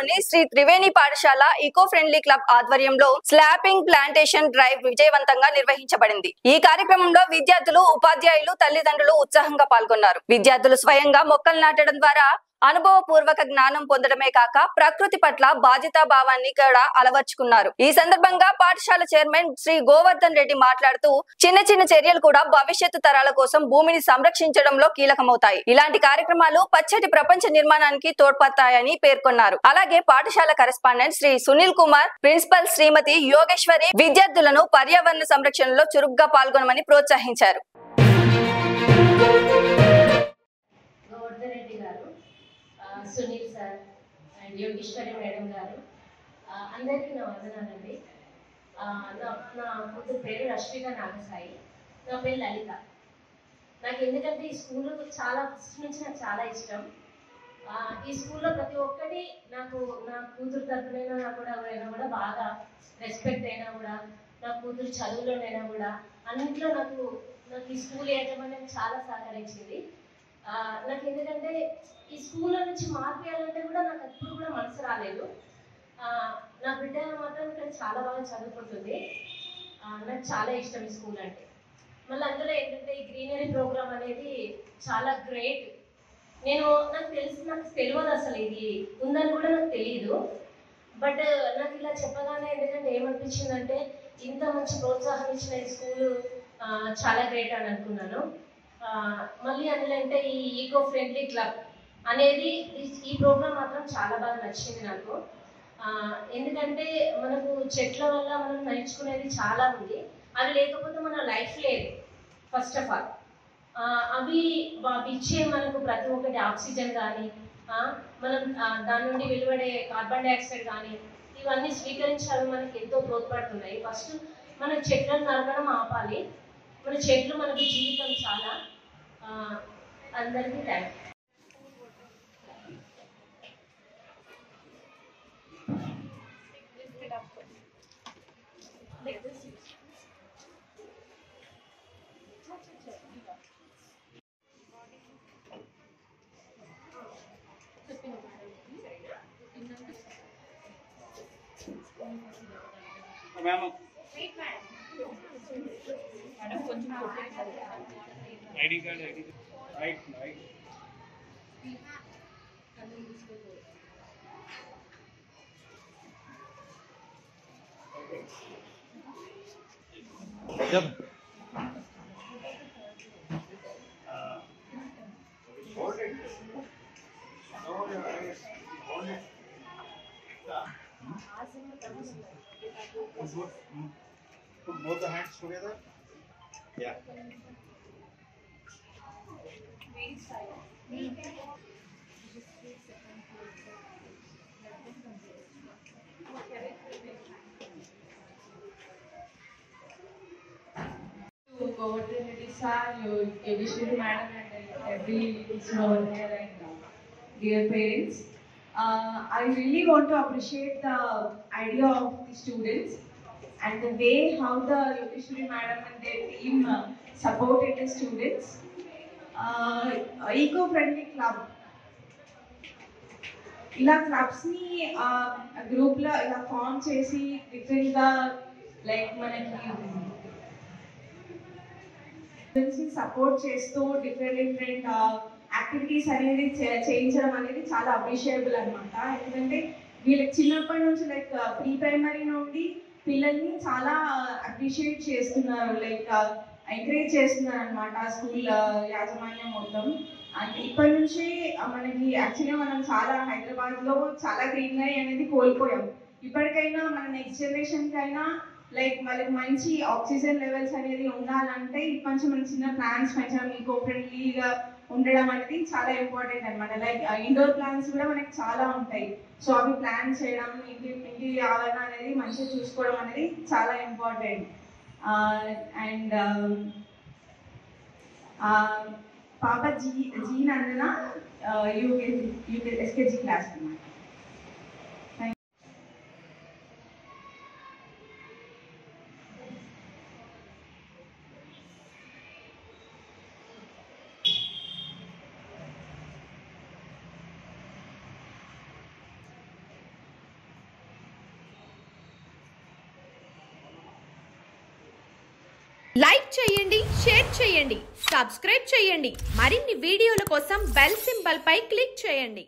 పట్టణంలోని శ్రీ త్రివేణి పాఠశాల eco friendly club ఆధ్వర్యంలో స్లాపింగ్ ప్లాంటేషన్ డ్రైవ్ విజయవంతంగా నిర్వహించబడింది. ఈ కార్యక్రమంలో విద్యార్థులు, ఉపాధ్యాయులు, తల్లిదండ్రులు ఉత్సాహంగా పాల్గొన్నారు. విద్యార్థులు స్వయంగా మొక్కలు నాటడం ద్వారా అనుభవపూర్వక జ్ఞానం పొందడమే కాక ప్రకృతి పట్ల బాధ్యతా భావాన్ని కూడా అలవర్చుకున్నారు. ఈ సందర్భంగా పాఠశాల చైర్మన్ శ్రీ గోవర్ధన్ రెడ్డి మాట్లాడుతూ చిన్న చిన్న చర్యలు కూడా భవిష్యత్తు తరాల కోసం భూమిని సంరక్షించడంలో కీలకమవుతాయి. ఇలాంటి కార్యక్రమాలు పచ్చటి ప్రపంచ నిర్మాణానికి తోడ్పడతాయని పేర్కొన్నారు. అలాగే పాఠశాల కరెస్పాండెంట్ శ్రీ సునీల్ కుమార్, ప్రిన్సిపల్ శ్రీమతి యోగేశ్వరి విద్యార్థులను పర్యావరణ సంరక్షణలో చురుగ్గా పాల్గొనమని ప్రోత్సహించారు. Sunil sir and Yogeshwari madam గారు, అందరికీ నా వందనాలండి. నా కూతురు పేరు రష్మిక నాగసాయి, నా పేరు లలిత. నాకు ఎందుకంటే ఈ స్కూల్ చాలా ఫస్ట్ నుంచి నాకు చాలా ఇష్టం. ఈ స్కూల్లో ప్రతి ఒక్కటి నాకు నా కూతురు తరఫునైనా నాకు కూడా ఎవరైనా కూడా బాగా రెస్పెక్ట్ అయినా కూడా, నా కూతురు చదువులోనైనా కూడా అన్నింటిలో నాకు ఈ స్కూల్ యాజమాన్యం చాలా సహకరించింది. నాకు ఎందుకంటే ఈ స్కూల్లో నుంచి మార్పేయాలంటే కూడా నాకు ఎప్పుడు కూడా మనసు రాలేదు. నా బిడ్డ మాత్రం ఇక్కడ చాలా బాగా చదువుకుంటుంది. నాకు చాలా ఇష్టం ఈ స్కూల్ అంటే. మళ్ళీ అందులో ఏంటంటే ఈ గ్రీనరీ ప్రోగ్రామ్ అనేది చాలా గ్రేట్. నాకు తెలియదు అసలు ఇది ఉందని కూడా నాకు తెలియదు. బట్ నాకు ఇలా చెప్పగానే ఎందుకంటే ఏమనిపించిందంటే ఇంత మంచి ప్రోత్సాహం ఇచ్చిన ఈ స్కూలు చాలా గ్రేట్ అని అనుకున్నాను. మళ్ళీ అందులో అంటే ఈ ఈకో ఫ్రెండ్లీ క్లబ్ అనేది ఈ ప్రోగ్రామ్ మాత్రం చాలా బాగా నచ్చింది నాకు. ఎందుకంటే మనకు చెట్ల వల్ల మనం నేర్చుకునేది చాలా ఉంది. అవి లేకపోతే మన లైఫ్ లేదు. ఫస్ట్ ఆఫ్ ఆల్ అవి ఇచ్చే మనకు ప్రతి ఒక్కటి ఆక్సిజన్ కానీ, మనం దాని నుండి వెలువడే కార్బన్ డైఆక్సైడ్ కానీ ఇవన్నీ స్వీకరించాలి, మనకి ఎంతో తోడ్పడుతున్నాయి. ఫస్ట్ మన చెట్లను నరకడం ఆపాలి. మన చెట్లు మనకి జీవితం చాలా. అందరికీ thank you. ID card right right जब put both the hands together. Yeah. Govardhan Reddy sir, Yogeshwari madam and every teacher over there and dear parents. I really want to appreciate the idea of the students and the way how the Yogeshwari madam and their team supported the students. Eco-friendly club. ఇలా క్లబ్స్ని గ్రూప్లో ఇలా form చేసి డిఫరెంట్గా like మనకి support చేస్తూ different activities అనేది చేయించడం అనేది చాలా అప్రిషియబుల్ అనమాట. ఎందుకంటే వీళ్ళకి చిన్నప్పటి నుంచి లైక్ ప్రీ ప్రైమరీ నుండి పిల్లల్ని చాలా అప్రిషియేట్ చేస్తున్నారు, లైక్ ఎంకరేజ్ చేస్తున్నారు అనమాట స్కూల్ యాజమాన్యం మొత్తం. అండ్ ఇప్పటి నుంచి మనకి యాక్చువల్గా మనం చాలా హైదరాబాద్లో చాలా గ్రీనరీ అనేది కోల్పోయాం. ఇప్పటికైనా మన నెక్స్ట్ జనరేషన్కి అయినా లైక్ వాళ్ళకి మంచి ఆక్సిజన్ లెవెల్స్ అనేది ఉండాలంటే ఇప్పటి నుంచి మన చిన్న ప్లాంట్స్ పెంచడం, ఈకో ఫ్రెండ్లీగా ఉండడం అనేది చాలా ఇంపార్టెంట్ అనమాట. లైక్ ఇండోర్ ప్లాంట్స్ కూడా మనకి చాలా ఉంటాయి. సో అవి ప్లాన్ చేయడం, ఇంటి ఆవరణ అనేది మంచిగా చూసుకోవడం అనేది చాలా ఇంపార్టెంట్. అండ్ పాప జీ నందన ఎస్కేజీ క్లాస్ అనమాట. లైక్ చేయండి, షేర్ చేయండి, సబ్స్క్రైబ్ చేయండి. మరిన్ని వీడియోల కోసం బెల్ సింబల్ పై క్లిక్ చేయండి.